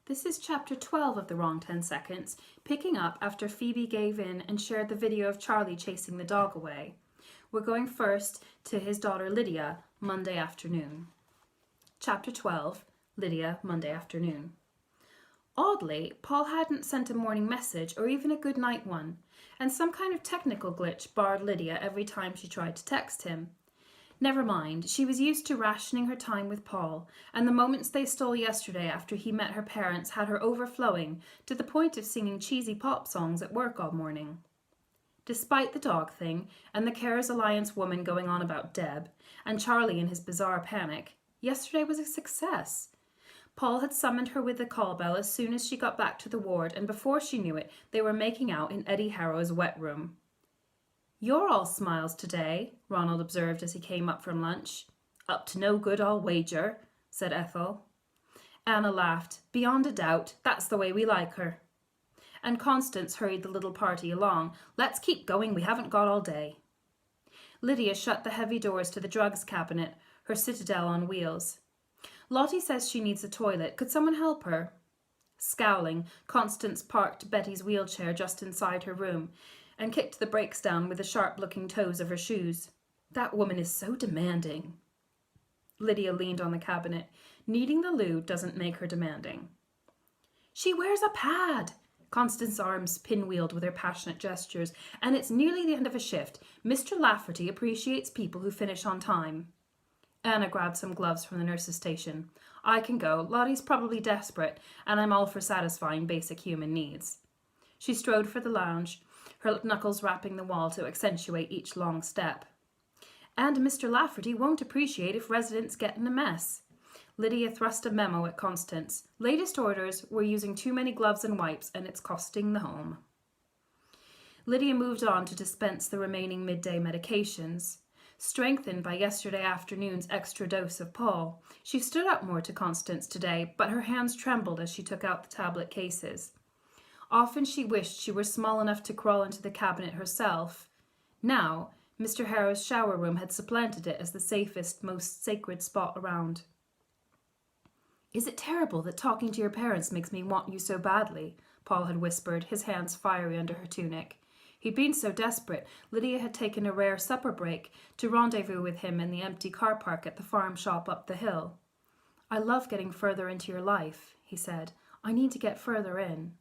This is chapter 12 of The Wrong 10 Seconds, picking up after Phoebe gave in and shared the video of Charlie chasing the dog away. We're going first to his daughter Lydia, Monday afternoon. Chapter 12, Lydia, Monday afternoon. Oddly, Paul hadn't sent a morning message or even a good night one, and some kind of technical glitch barred Lydia every time she tried to text him. Never mind, she was used to rationing her time with Paul, and the moments they stole yesterday after he met her parents had her overflowing to the point of singing cheesy pop songs at work all morning. Despite the dog thing, and the Carers Alliance woman going on about Deb, and Charlie and his bizarre panic, yesterday was a success. Paul had summoned her with the call bell as soon as she got back to the ward, and before she knew it, they were making out in Eddie Harrow's wet room. "You're all smiles today," Ronald observed as he came up from lunch. "Up to no good, I'll wager," said Ethel. Anna laughed. "Beyond a doubt, that's the way we like her." And Constance hurried the little party along. "Let's keep going, we haven't got all day." Lydia shut the heavy doors to the drugs cabinet, her citadel on wheels. "Lottie says she needs a toilet. Could someone help her?" Scowling, Constance parked Betty's wheelchair just inside her room and kicked the brakes down with the sharp-looking toes of her shoes. "That woman is so demanding." Lydia leaned on the cabinet. "Needing the loo doesn't make her demanding." "She wears a pad!" Constance's arms pinwheeled with her passionate gestures. "And it's nearly the end of a shift. Mr. Lafferty appreciates people who finish on time." Anna grabbed some gloves from the nurse's station. "I can go. Lottie's probably desperate, and I'm all for satisfying basic human needs." She strode for the lounge, her knuckles rapping the wall to accentuate each long step. "And Mr. Lafferty won't appreciate if residents get in a mess." Lydia thrust a memo at Constance. "Latest orders, we're using too many gloves and wipes, and it's costing the home." Lydia moved on to dispense the remaining midday medications. Strengthened by yesterday afternoon's extra dose of Paul, she stood up more to Constance today, but her hands trembled as she took out the tablet cases. Often she wished she were small enough to crawl into the cabinet herself. Now, Mr. Harrow's shower room had supplanted it as the safest, most sacred spot around. "Is it terrible that talking to your parents makes me want you so badly?" Paul had whispered, his hands fiery under her tunic. He'd been so desperate, Lydia had taken a rare supper break to rendezvous with him in the empty car park at the farm shop up the hill. "I love getting further into your life," he said. "I need to get further in."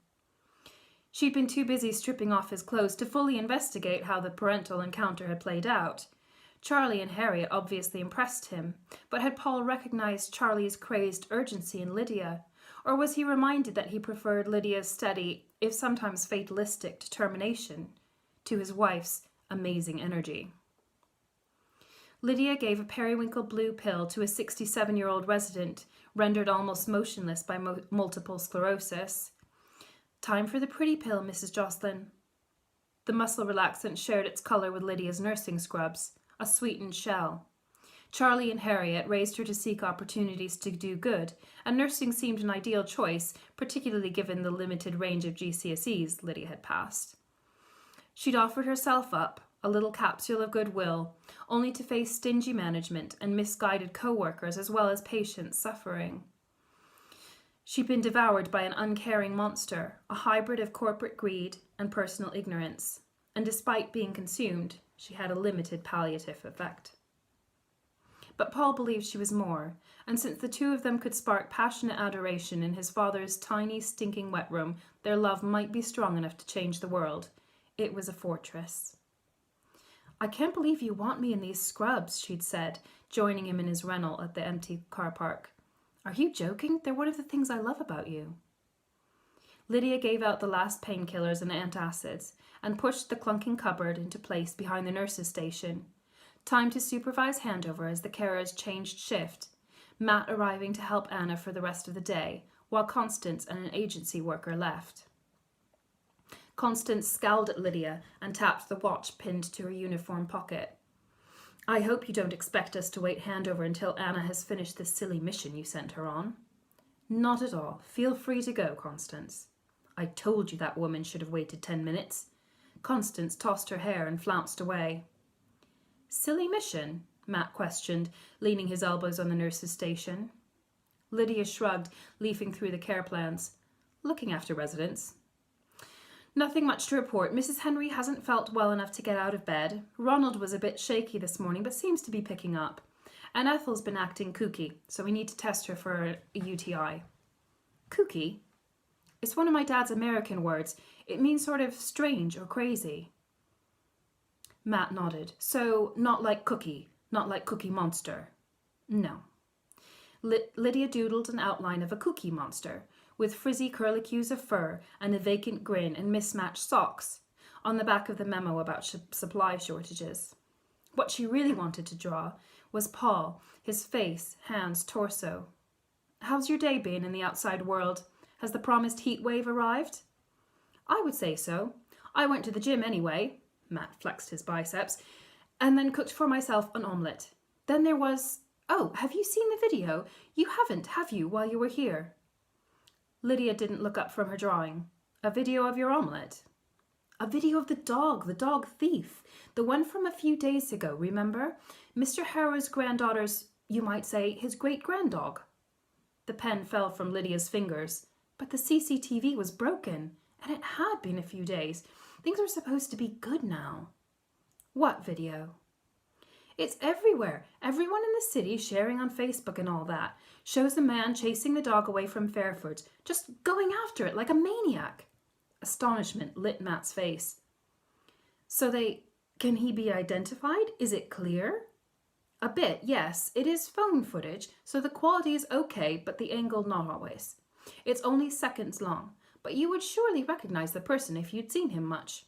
She'd been too busy stripping off his clothes to fully investigate how the parental encounter had played out. Charlie and Harriet obviously impressed him, but had Paul recognized Charlie's crazed urgency in Lydia? Or was he reminded that he preferred Lydia's steady, if sometimes fatalistic, determination to his wife's amazing energy? Lydia gave a periwinkle blue pill to a 67-year-old resident, rendered almost motionless by multiple sclerosis. "Time for the pretty pill, Mrs. Jocelyn." The muscle relaxant shared its color with Lydia's nursing scrubs, a sweetened shell. Charlie and Harriet raised her to seek opportunities to do good, and nursing seemed an ideal choice, particularly given the limited range of GCSEs Lydia had passed. She'd offered herself up, a little capsule of goodwill, only to face stingy management and misguided co-workers as well as patients suffering. She'd been devoured by an uncaring monster, a hybrid of corporate greed and personal ignorance, and despite being consumed, she had a limited palliative effect. But Paul believed she was more, and since the two of them could spark passionate adoration in his father's tiny, stinking wet room, their love might be strong enough to change the world. It was a fortress. "I can't believe you want me in these scrubs," she'd said, joining him in his Renault at the empty car park. "Are you joking? They're one of the things I love about you." Lydia gave out the last painkillers and antacids and pushed the clunking cupboard into place behind the nurse's station. Time to supervise handover as the carers changed shift, Matt arriving to help Anna for the rest of the day, while Constance and an agency worker left. Constance scowled at Lydia and tapped the watch pinned to her uniform pocket. "I hope you don't expect us to wait handover until Anna has finished this silly mission you sent her on." "Not at all. Feel free to go, Constance." "I told you that woman should have waited 10 minutes. Constance tossed her hair and flounced away. "Silly mission?" Matt questioned, leaning his elbows on the nurse's station. Lydia shrugged, leafing through the care plans. Looking after residents. Nothing much to report. Mrs. Henry hasn't felt well enough to get out of bed. Ronald was a bit shaky this morning, but seems to be picking up. And Ethel's been acting kooky, so we need to test her for a UTI. Kooky? It's one of my dad's American words. It means sort of strange or crazy. Matt nodded. So, not like Cookie, not like Cookie Monster. No. Lydia doodled an outline of a cookie monster, with frizzy curlicues of fur and a vacant grin and mismatched socks, on the back of the memo about supply shortages. What she really wanted to draw was Paul, his face, hands, torso. How's your day been in the outside world? Has the promised heat wave arrived? I would say so. I went to the gym anyway, Matt flexed his biceps, and then cooked for myself an omelette. Then there was... Oh, have you seen the video? You haven't, have you, while you were here? Lydia didn't look up from her drawing. A video of your omelette? A video of the dog thief. The one from a few days ago, remember? Mr. Harrow's granddaughter's, you might say, his great-granddog. The pen fell from Lydia's fingers. But the CCTV was broken, and it had been a few days. Things are supposed to be good now. What video? It's everywhere. Everyone in the city sharing on Facebook and all that. Shows a man chasing the dog away from Fairford, just going after it like a maniac. Astonishment lit Matt's face. So can he be identified? Is it clear? A bit, yes. It is phone footage, so the quality is okay, but the angle not always. It's only seconds long, but you would surely recognize the person if you'd seen him much.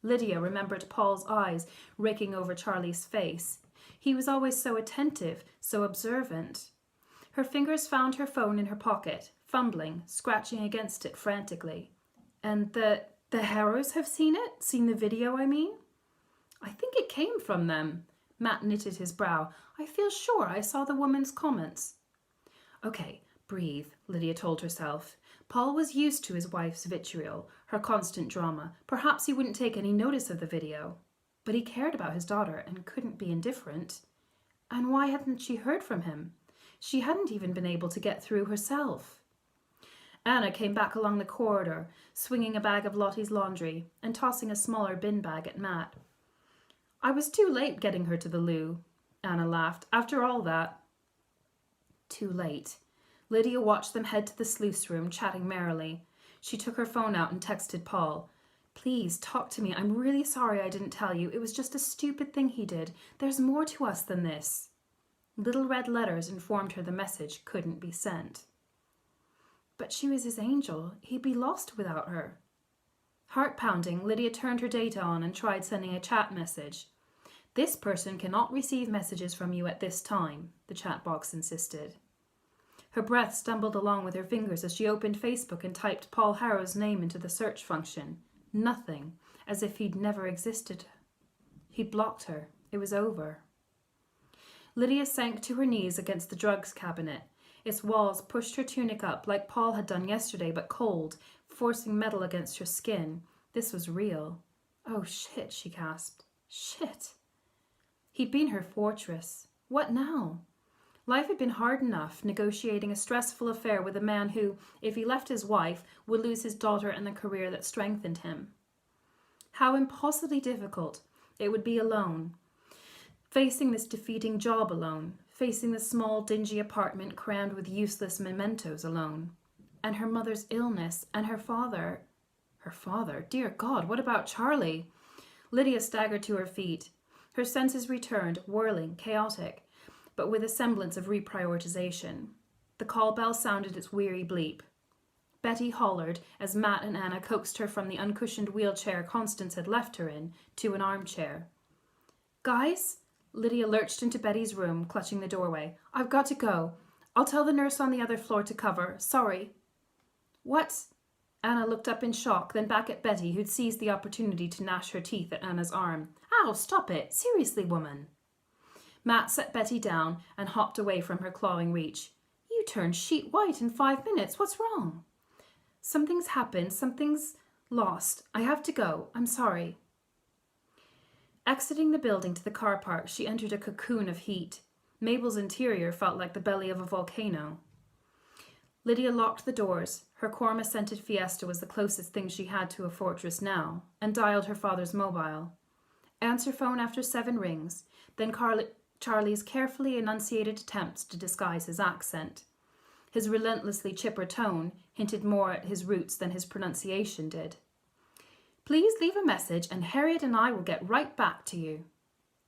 Lydia remembered Paul's eyes raking over Charlie's face. He was always so attentive, so observant. Her fingers found her phone in her pocket, fumbling, scratching against it frantically. And the Harrows have seen it? Seen the video, I mean? I think it came from them. Matt knitted his brow. I feel sure I saw the woman's comments. Okay, breathe, Lydia told herself. Paul was used to his wife's vitriol, her constant drama. Perhaps he wouldn't take any notice of the video. But he cared about his daughter and couldn't be indifferent. And why hadn't she heard from him? She hadn't even been able to get through herself. Anna came back along the corridor, swinging a bag of Lottie's laundry and tossing a smaller bin bag at Matt. I was too late getting her to the loo, Anna laughed. After all that. Too late. Lydia watched them head to the sluice room, chatting merrily. She took her phone out and texted Paul. Please, talk to me. I'm really sorry I didn't tell you. It was just a stupid thing he did. There's more to us than this. Little red letters informed her the message couldn't be sent. But she was his angel. He'd be lost without her. Heart-pounding, Lydia turned her data on and tried sending a chat message. This person cannot receive messages from you at this time, the chat box insisted. Her breath stumbled along with her fingers as she opened Facebook and typed Paul Harrow's name into the search function. Nothing, as if he'd never existed. He'd blocked her. It was over. Lydia sank to her knees against the drugs cabinet. Its walls pushed her tunic up like Paul had done yesterday, but cold, forcing metal against her skin. This was real. Oh, shit, she gasped. Shit. He'd been her fortress. What now? Life had been hard enough, negotiating a stressful affair with a man who, if he left his wife, would lose his daughter and the career that strengthened him. How impossibly difficult it would be alone, facing this defeating job alone, facing the small, dingy apartment crammed with useless mementos alone, and her mother's illness, and her father. Her father? Dear God, what about Charlie? Lydia staggered to her feet. Her senses returned, whirling, chaotic, but with a semblance of reprioritization. The call bell sounded its weary bleep. Betty hollered as Matt and Anna coaxed her from the uncushioned wheelchair Constance had left her in to an armchair. Guys? Lydia lurched into Betty's room, clutching the doorway. I've got to go. I'll tell the nurse on the other floor to cover. Sorry. What? Anna looked up in shock, then back at Betty, who'd seized the opportunity to gnash her teeth at Anna's arm. Ow, stop it. Seriously, woman. Matt set Betty down and hopped away from her clawing reach. You turned sheet white in 5 minutes. What's wrong? Something's happened. Something's lost. I have to go. I'm sorry. Exiting the building to the car park, she entered a cocoon of heat. Mabel's interior felt like the belly of a volcano. Lydia locked the doors. Her korma-scented Fiesta was the closest thing she had to a fortress now, and dialed her father's mobile. Answer phone after 7 rings, then Charlie's carefully enunciated attempts to disguise his accent. His relentlessly chipper tone hinted more at his roots than his pronunciation did. Please leave a message and Harriet and I will get right back to you.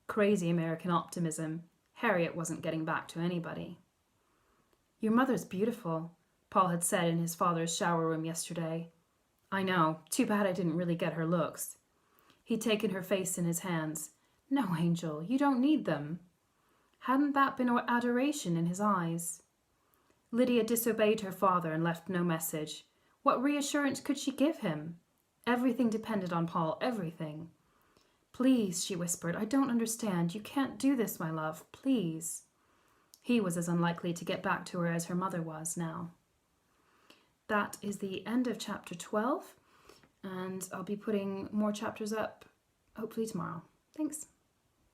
Crazy American optimism. Harriet wasn't getting back to anybody. Your mother's beautiful, Paul had said in his father's shower room yesterday. I know, too bad I didn't really get her looks. He'd taken her face in his hands. No, Angel, you don't need them. Hadn't that been adoration in his eyes? Lydia disobeyed her father and left no message. What reassurance could she give him? Everything depended on Paul, everything. Please, she whispered, I don't understand. You can't do this, my love. Please. He was as unlikely to get back to her as her mother was now. That is the end of chapter 12, and I'll be putting more chapters up hopefully tomorrow. Thanks.